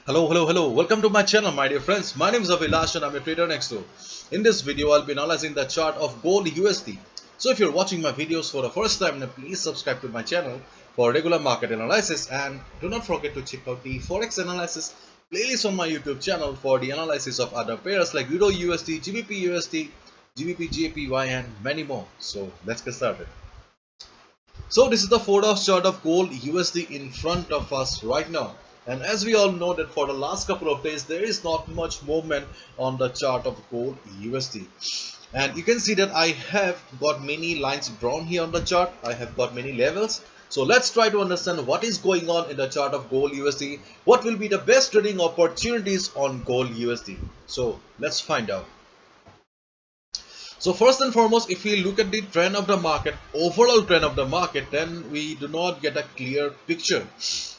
Hello. Welcome to my channel, my dear friends. My name is Avilash and I'm a trader next door. In this video, I'll be analyzing the chart of gold USD. So if you're watching my videos for the first time, then please subscribe to my channel for regular market analysis, and do not forget to check out the Forex analysis playlist on my YouTube channel for the analysis of other pairs like Euro USD, GBP USD, GBP JPY and many more. So let's get started. So this is the 4-hour chart of gold USD in front of us right now. And as we all know that for the last couple of days there is not much movement on the chart of gold USD. And you can see that I have got many lines drawn here on the chart. I have got many levels. So let's try to understand what is going on in the chart of gold USD. What will be the best trading opportunities on gold USD? So let's find out. So first and foremost, if we look at the trend of the market, overall trend of the market, then we do not get a clear picture,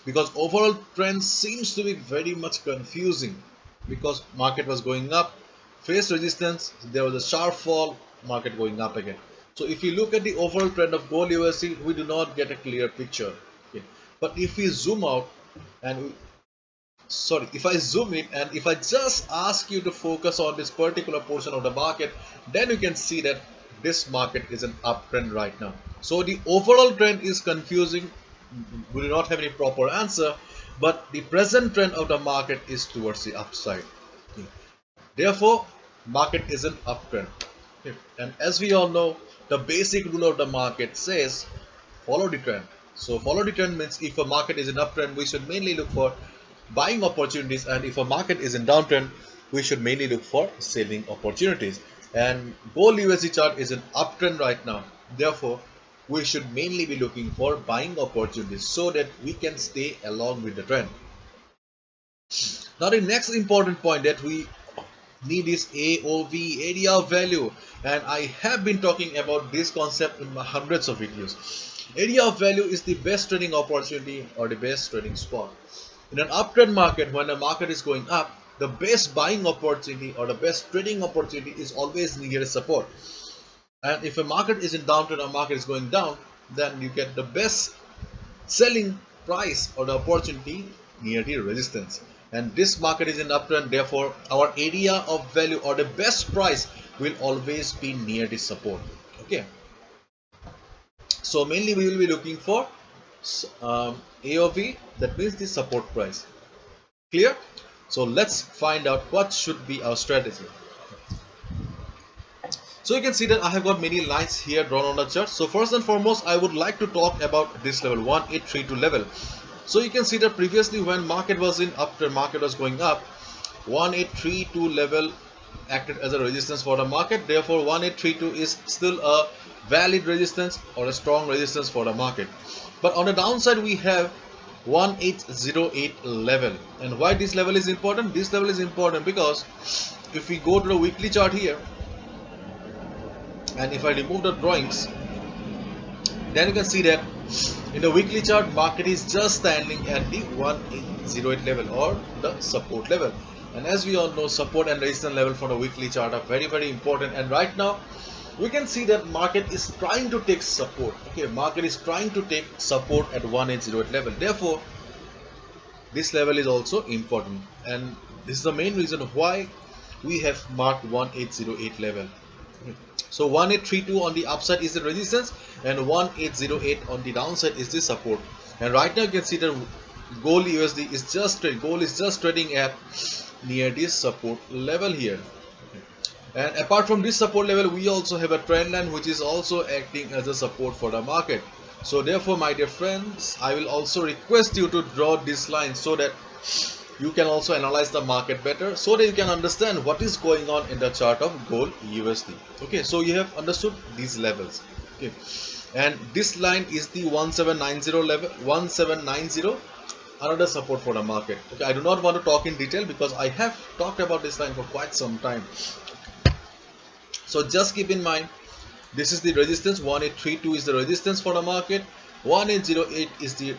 because overall trend seems to be very much confusing, because market was going up, faced resistance, there was a sharp fall, market going up again. So if we look at the overall trend of gold USD, we do not get a clear picture. Okay. But if we zoom out and if I zoom in and if I just ask you to focus on this particular portion of the market, then you can see that this market is an uptrend right now. So the overall trend is confusing. We do not have any proper answer, but the present trend of the market is towards the upside. Okay. Therefore, market is an uptrend. Okay. And as we all know, the basic rule of the market says follow the trend. So follow the trend means if a market is in uptrend, we should mainly look for buying opportunities, and if a market is in downtrend, we should mainly look for selling opportunities. And gold USD chart is an uptrend right now, therefore we should mainly be looking for buying opportunities so that we can stay along with the trend. Now the next important point that we need is AOV, area of value, and I have been talking about this concept in my hundreds of videos. Area of value is the best trading opportunity or the best trading spot. In an uptrend market, when the market is going up, the best buying opportunity or the best trading opportunity is always near support. And if a market is in downtrend or market is going down, then you get the best selling price or the opportunity near the resistance. And this market is in uptrend, therefore our area of value or the best price will always be near the support. Okay. So mainly we will be looking for AOV, that means the support price. Clear? So let's find out what should be our strategy. So you can see that I have got many lines here drawn on the chart. So first and foremost, I would like to talk about this level 1832 level. So you can see that previously when market was in uptrend, market was going up, 1832 level acted as a resistance for the market. Therefore 1832 is still a valid resistance or a strong resistance for the market. But on the downside we have 1808 level. And why this level is important? This level is important because if we go to the weekly chart here, and if I remove the drawings, then you can see that in the weekly chart market is just standing at the 1808 level or the support level. And as we all know, support and resistance level for the weekly chart are very important. And right now we can see that market is trying to take support. Okay, market is trying to take support at 1808 level. Therefore this level is also important, and this is the main reason why we have marked 1808 level. So 1832 on the upside is the resistance and 1808 on the downside is the support. And right now you can see that gold USD is just trading at near this support level here. And apart from this support level, we also have a trend line which is also acting as a support for the market. So therefore, my dear friends, I will also request you to draw this line so that you can also analyze the market better, so that you can understand what is going on in the chart of gold USD. Okay, so you have understood these levels. Okay, and this line is the 1790 level, 1790, another support for the market. Okay, I do not want to talk in detail because I have talked about this line for quite some time. So just keep in mind, this is the resistance. 1832 is the resistance for the market, 1808 is the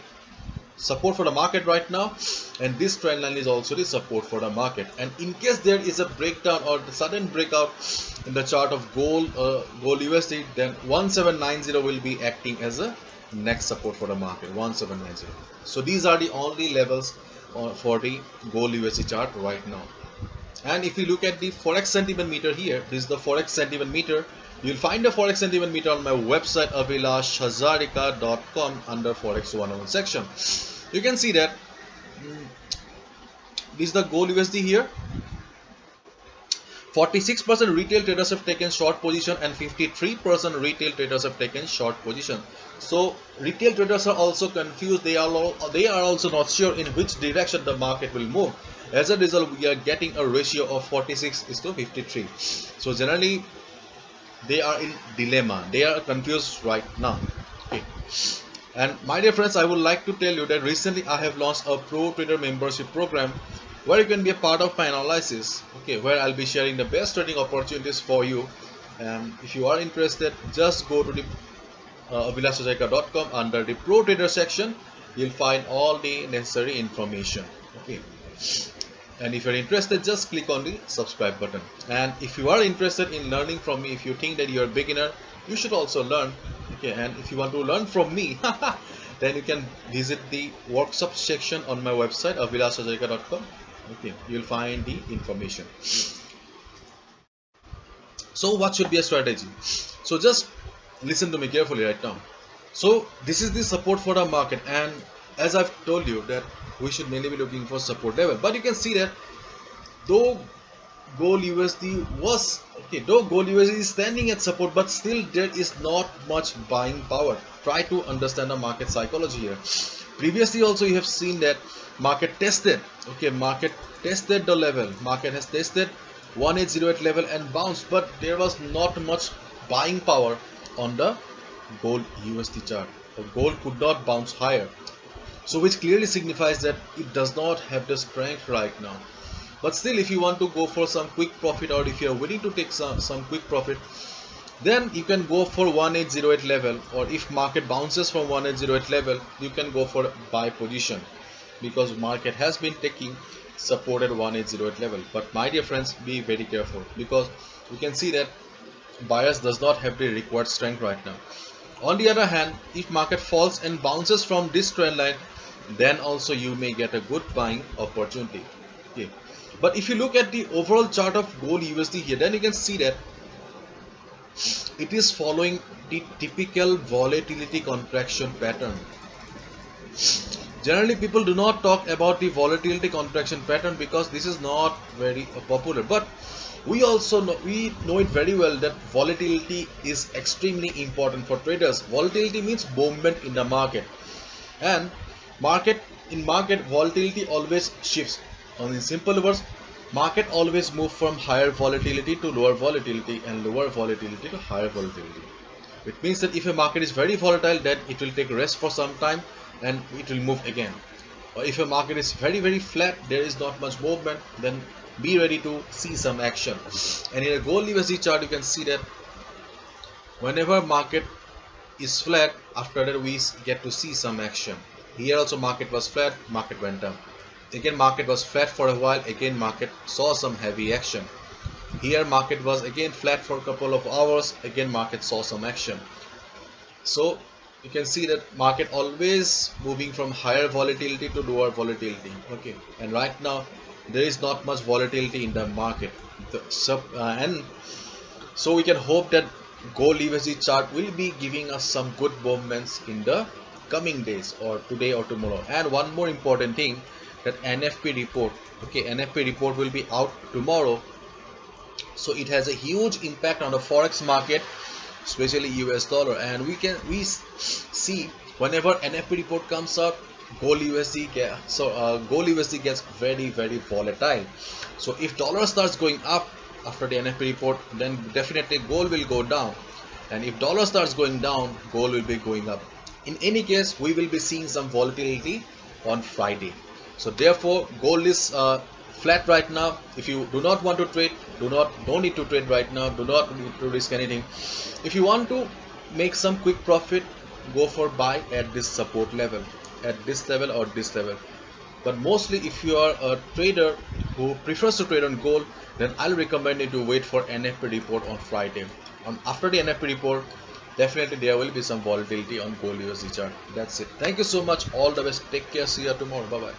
support for the market right now, and this trend line is also the support for the market. And in case there is a breakdown or the sudden breakout in the chart of gold USD, then 1790 will be acting as a next support for the market, 1790. So these are the only levels for the gold USD chart right now. And if you look at the Forex sentiment meter here, this is the Forex sentiment meter. You'll find the Forex sentiment meter on my website avilashhazarika.com under Forex 101 section. You can see that this is the gold USD here. 46% retail traders have taken short position and 53% retail traders have taken short position. So retail traders are also confused. They are also not sure in which direction the market will move. As a result, we are getting a ratio of 46:53. So generally, they are in dilemma. They are confused right now. Okay. And my dear friends, I would like to tell you that recently I have launched a Pro Trader membership program where you can be a part of my analysis. Okay, where I'll be sharing the best trading opportunities for you. And if you are interested, just go to the avilashhazarika.com under the Pro Trader section. You'll find all the necessary information. Okay. And if you're interested, just click on the subscribe button. And if you are interested in learning from me, if you think that you're a beginner, you should also learn. Okay, and if you want to learn from me, then you can visit the workshop section on my website avilashhazarika.com. Okay, you'll find the information. So what should be a strategy? So just listen to me carefully right now. So this is the support for the market, and as I've told you that we should mainly be looking for support level. But you can see that though gold USD is standing at support, but still there is not much buying power. Try to understand the market psychology here. Previously also you have seen that market tested the level. Market has tested 1808 level and bounced, but there was not much buying power on the gold USD chart. The gold could not bounce higher. So which clearly signifies that it does not have the strength right now. But still, if you want to go for some quick profit, or if you are willing to take some quick profit, then you can go for 1808 level, or if market bounces from 1808 level, you can go for buy position, because market has been taking support at 1808 level. But my dear friends, be very careful, because you can see that buyers does not have the required strength right now. On the other hand, if market falls and bounces from this trend line, then also you may get a good buying opportunity. Okay. But if you look at the overall chart of gold USD here, then you can see that it is following the typical volatility contraction pattern. Generally, people do not talk about the volatility contraction pattern because this is not very popular. But we also know it very well that volatility is extremely important for traders. Volatility means movement in the market, and market volatility always shifts. In simple words, market always move from higher volatility to lower volatility, and lower volatility to higher volatility. It means that if a market is very volatile, then it will take rest for some time and it will move again. Or if a market is very flat, there is not much movement, then be ready to see some action. And in a gold USD chart, you can see that whenever market is flat, after that we get to see some action. Here also market was flat, market went up. Again market was flat for a while, again market saw some heavy action. Here market was again flat for a couple of hours, again market saw some action. So you can see that market always moving from higher volatility to lower volatility. Okay, and right now there is not much volatility in the market, and so we can hope that gold USD chart will be giving us some good movements in the coming days, or today or tomorrow. And one more important thing, that NFP report. Okay, NFP report will be out tomorrow, so it has a huge impact on the forex market, especially US dollar. And we see whenever NFP report comes out, gold USD gets very volatile. So if dollar starts going up after the NFP report, then definitely gold will go down, and if dollar starts going down, gold will be going up. In any case, we will be seeing some volatility on Friday. So therefore gold is flat right now. If you do not want to trade, don't need to trade right now, do not need to risk anything. If you want to make some quick profit, go for buy at this support level, at this level or this level. But mostly if you are a trader who prefers to trade on gold, then I'll recommend you to wait for NFP report on Friday. After the NFP report, definitely there will be some volatility on gold USD chart. That's it. Thank you so much. All the best. Take care. See you tomorrow. Bye bye.